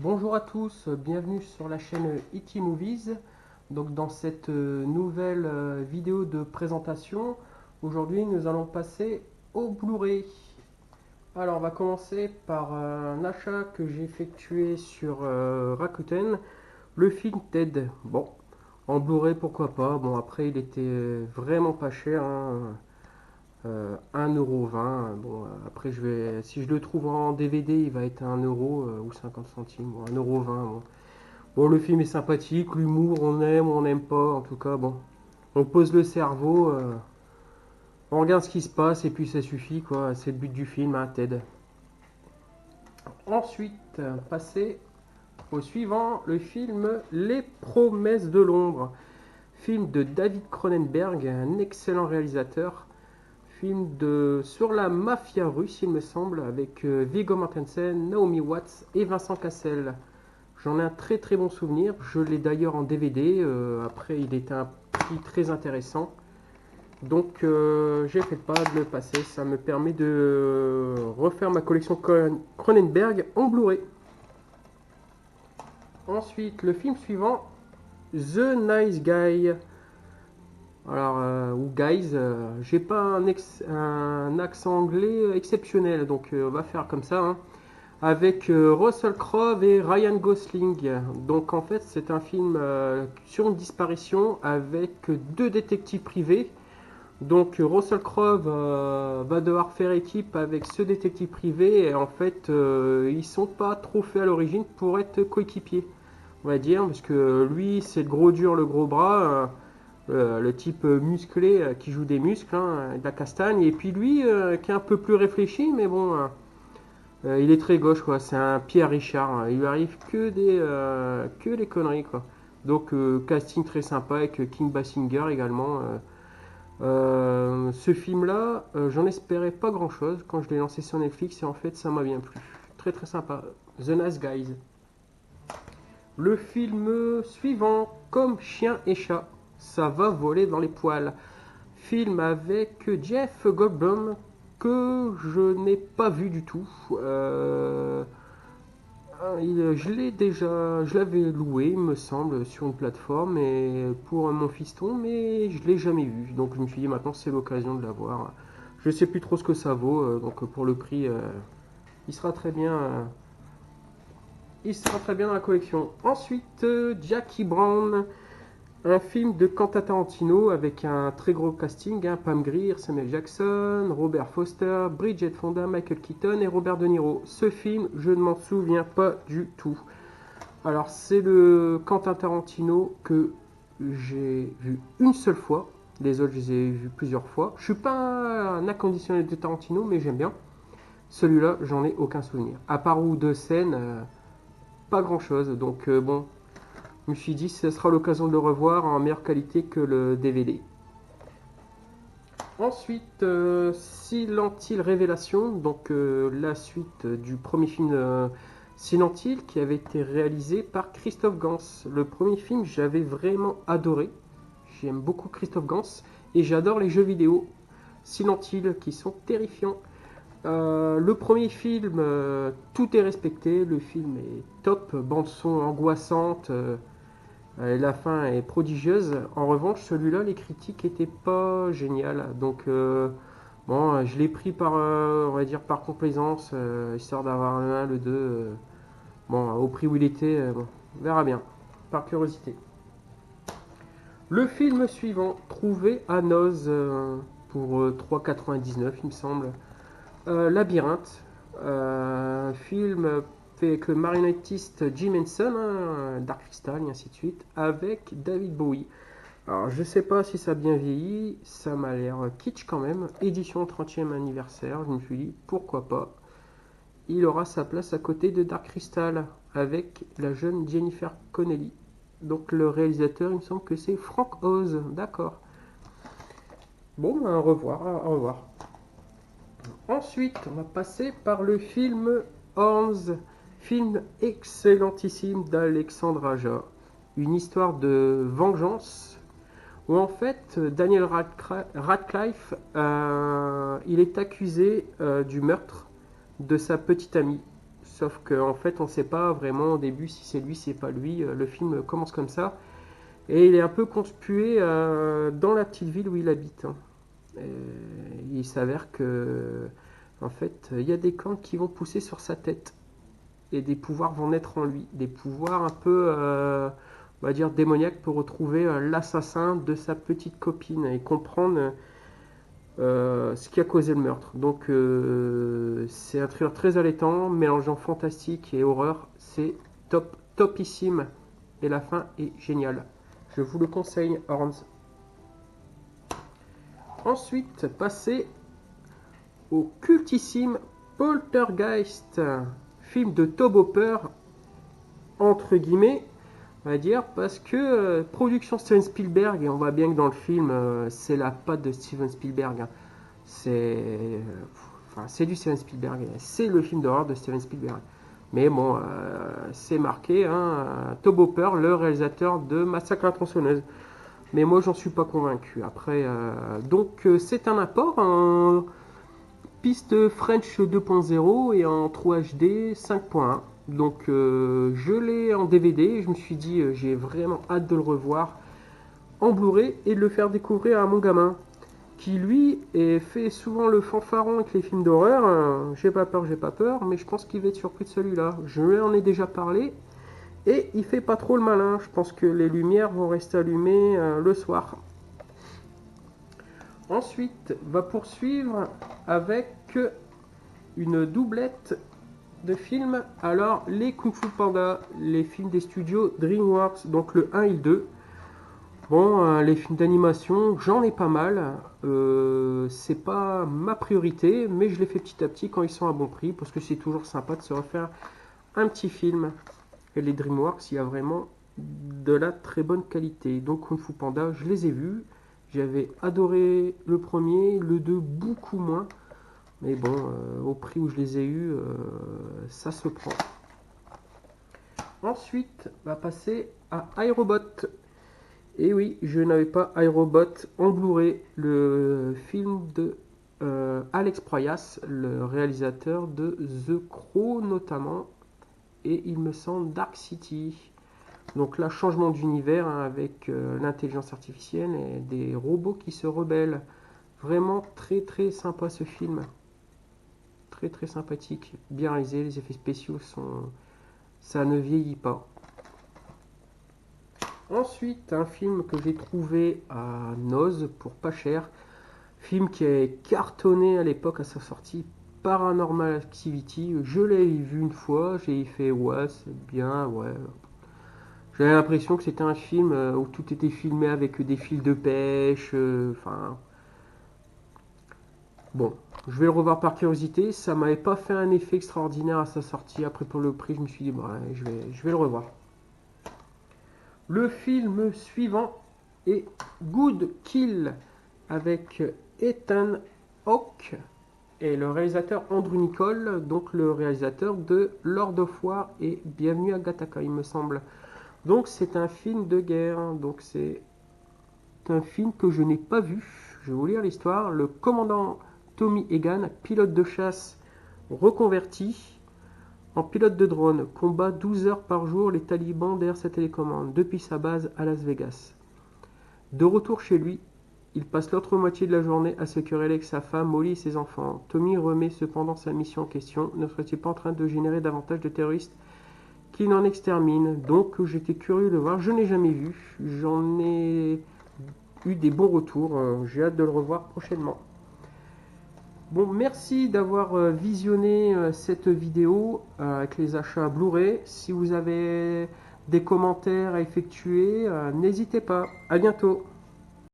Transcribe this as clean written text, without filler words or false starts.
Bonjour à tous, bienvenue sur la chaîne E.T. Movies. Donc dans cette nouvelle vidéo de présentation, aujourd'hui nous allons passer au Blu-ray. Alors on va commencer par un achat que j'ai effectué sur Rakuten, le film Ted. Bon, en Blu-ray pourquoi pas, bon après il était vraiment pas cher, hein. 1,20 €. Bon, après, si je le trouve en DVD, il va être à 1 € ou 50 centimes. Bon, 1,20 €. Bon. Bon, le film est sympathique, l'humour, on aime ou on n'aime pas. En tout cas, bon, on pose le cerveau, on regarde ce qui se passe et puis ça suffit, quoi. C'est le but du film, hein, Ted. Ensuite, passer au suivant, le film Les Promesses de l'ombre. Film de David Cronenberg, un excellent réalisateur. Sur la mafia russe, il me semble, avec Viggo Mortensen, Naomi Watts et Vincent Cassel. J'en ai un très très bon souvenir. Je l'ai d'ailleurs en DVD. Après, il était un prix très intéressant. Donc, j'ai fait le pas de le passer. Ça me permet de refaire ma collection Cronenberg en Blu-ray. Ensuite, le film suivant, The Nice Guy. Alors, ou Guys, j'ai pas un accent anglais exceptionnel, donc on va faire comme ça, hein. Avec Russell Crowe et Ryan Gosling. Donc en fait, c'est un film sur une disparition avec deux détectives privés. Donc Russell Crowe va devoir faire équipe avec ce détective privé et en fait, ils sont pas trop faits à l'origine pour être coéquipiers, on va dire, parce que lui, c'est le gros dur, le gros bras. Le type musclé qui joue des muscles, hein, de la castagne, et puis lui qui est un peu plus réfléchi, mais bon, il est très gauche, quoi. C'est un Pierre Richard, hein. Il lui arrive que des conneries, quoi. Donc casting très sympa avec King Basinger également. Ce film-là, j'en espérais pas grand-chose quand je l'ai lancé sur Netflix et en fait ça m'a bien plu. Très très sympa. The Nice Guys. Le film suivant, Comme chien et chat, ça va voler dans les poils. Film avec Jeff Goldblum que je n'ai pas vu du tout. Je l'avais loué, il me semble, sur une plateforme et pour mon fiston, mais je l'ai jamais vu. Donc je me suis dit maintenant c'est l'occasion de l'avoir. Je sais plus trop ce que ça vaut, donc pour le prix, il sera très bien. Il sera très bien dans la collection. Ensuite, Jackie Brown, un film de Quentin Tarantino avec un très gros casting, hein, Pam Grier, Samuel Jackson, Robert Foster, Bridget Fonda, Michael Keaton et Robert De Niro. Ce film, je ne m'en souviens pas du tout. Alors, c'est le Quentin Tarantino que j'ai vu une seule fois. Les autres, je les ai vus plusieurs fois. Je suis pas un inconditionnel de Tarantino, mais j'aime bien. Celui-là, j'en ai aucun souvenir. À part ou deux scènes, pas grand-chose. Donc, bon, je me suis dit, ce sera l'occasion de le revoir en meilleure qualité que le DVD. Ensuite, Silent Hill Révélation, donc la suite du premier film Silent Hill qui avait été réalisé par Christophe Gans. Le premier film, j'avais vraiment adoré. J'aime beaucoup Christophe Gans et j'adore les jeux vidéo Silent Hill qui sont terrifiants. Le premier film, tout est respecté. Le film est top, bande son angoissante. La fin est prodigieuse. En revanche, celui-là, les critiques étaient pas géniales. Donc, bon, je l'ai pris par, on va dire, par complaisance, histoire d'avoir le 1, le 2. Bon, au prix où il était, bon, on verra bien, par curiosité. Le film suivant, Trouvé à Noz, pour 3,99 il me semble. Labyrinthe, film fait avec le marionnettiste Jim Henson, hein, Dark Crystal et ainsi de suite, avec David Bowie. Alors je sais pas si ça a bien vieilli, ça m'a l'air kitsch quand même. Édition 30e anniversaire, je me suis dit pourquoi pas. Il aura sa place à côté de Dark Crystal avec la jeune Jennifer Connelly. Donc le réalisateur, il me semble que c'est Frank Oz, d'accord. Bon, ben, au revoir, au revoir. Ensuite, on va passer par le film Horns, film excellentissime d'Alexandre Aja. Une histoire de vengeance où en fait Daniel Radcliffe il est accusé du meurtre de sa petite amie. sauf qu'en fait on ne sait pas vraiment au début si c'est lui, si c'est pas lui. Le film commence comme ça. Et il est un peu conspué dans la petite ville où il habite, hein. Il s'avère que, en fait, il y a des cornes qui vont pousser sur sa tête. Et des pouvoirs vont naître en lui. Des pouvoirs un peu, on va dire, démoniaques pour retrouver l'assassin de sa petite copine et comprendre ce qui a causé le meurtre. Donc, c'est un thriller très allaitant, mélangeant fantastique et horreur. C'est top, topissime. Et la fin est géniale. Je vous le conseille, Horns. Ensuite, passer au cultissime Poltergeist, film de Tobe Hooper, entre guillemets, on va dire, parce que production Steven Spielberg, et on voit bien que dans le film, c'est la patte de Steven Spielberg, hein. C'est du Steven Spielberg, c'est le film d'horreur de Steven Spielberg. Mais bon, c'est marqué, hein, Tobe Hooper, le réalisateur de Massacre à la tronçonneuse. Mais moi, j'en suis pas convaincu. Après, donc, c'est un apport en piste French 2.0 et en 3HD 5.1. Donc, je l'ai en DVD. Je me suis dit, j'ai vraiment hâte de le revoir en Blu-ray et de le faire découvrir à mon gamin, qui lui fait souvent le fanfaron avec les films d'horreur. J'ai pas peur, mais je pense qu'il va être surpris de celui-là. Je lui en ai déjà parlé. Et il fait pas trop le malin. Je pense que les lumières vont rester allumées le soir. Ensuite, va poursuivre avec une doublette de films. Alors, les Kung Fu Panda, les films des studios DreamWorks, donc le 1 et le 2. Bon, les films d'animation, j'en ai pas mal. C'est pas ma priorité, mais je les fais petit à petit quand ils sont à bon prix, parce que c'est toujours sympa de se refaire un petit film. Et les DreamWorks, il y a vraiment de la très bonne qualité. Donc Kung Fu Panda, je les ai vus. J'avais adoré le premier, le 2 beaucoup moins. Mais bon, au prix où je les ai eus, ça se prend. Ensuite, on va passer à iRobot. Et oui, je n'avais pas iRobot en Blu-ray, le film de Alex Proyas, le réalisateur de The Crow notamment, et il me semble Dark City. Donc là, changement d'univers, hein, avec l'intelligence artificielle et des robots qui se rebellent. Vraiment très très sympa ce film. Très très sympathique. Bien réalisé, les effets spéciaux sont... ça ne vieillit pas. Ensuite, un film que j'ai trouvé à Noz pour pas cher. Film qui est cartonné à l'époque à sa sortie. Paranormal Activity. Je l'ai vu une fois, j'ai fait ouais, c'est bien, ouais. J'avais l'impression que c'était un film où tout était filmé avec des fils de pêche. Enfin, bon, je vais le revoir par curiosité. Ça m'avait pas fait un effet extraordinaire à sa sortie. Après, pour le prix, je me suis dit, bah, je vais le revoir. Le film suivant est Good Kill avec Ethan Hawke et le réalisateur Andrew Niccol, donc le réalisateur de Lord of War et Bienvenue à Gattaca, il me semble. Donc c'est un film de guerre, donc c'est un film que je n'ai pas vu. Je vais vous lire l'histoire. Le commandant Tommy Egan, pilote de chasse reconverti en pilote de drone, combat 12 heures par jour les talibans derrière sa télécommande depuis sa base à Las Vegas. De retour chez lui, il passe l'autre moitié de la journée à se quereller avec sa femme, Molly et ses enfants. Tommy remet cependant sa mission en question. Ne serait-il pas en train de générer davantage de terroristes qui n'en exterminent? Donc j'étais curieux de voir. Je n'ai jamais vu. J'en ai eu des bons retours. J'ai hâte de le revoir prochainement. Bon, merci d'avoir visionné cette vidéo avec les achats Blu-ray. Si vous avez des commentaires à effectuer, n'hésitez pas. À bientôt.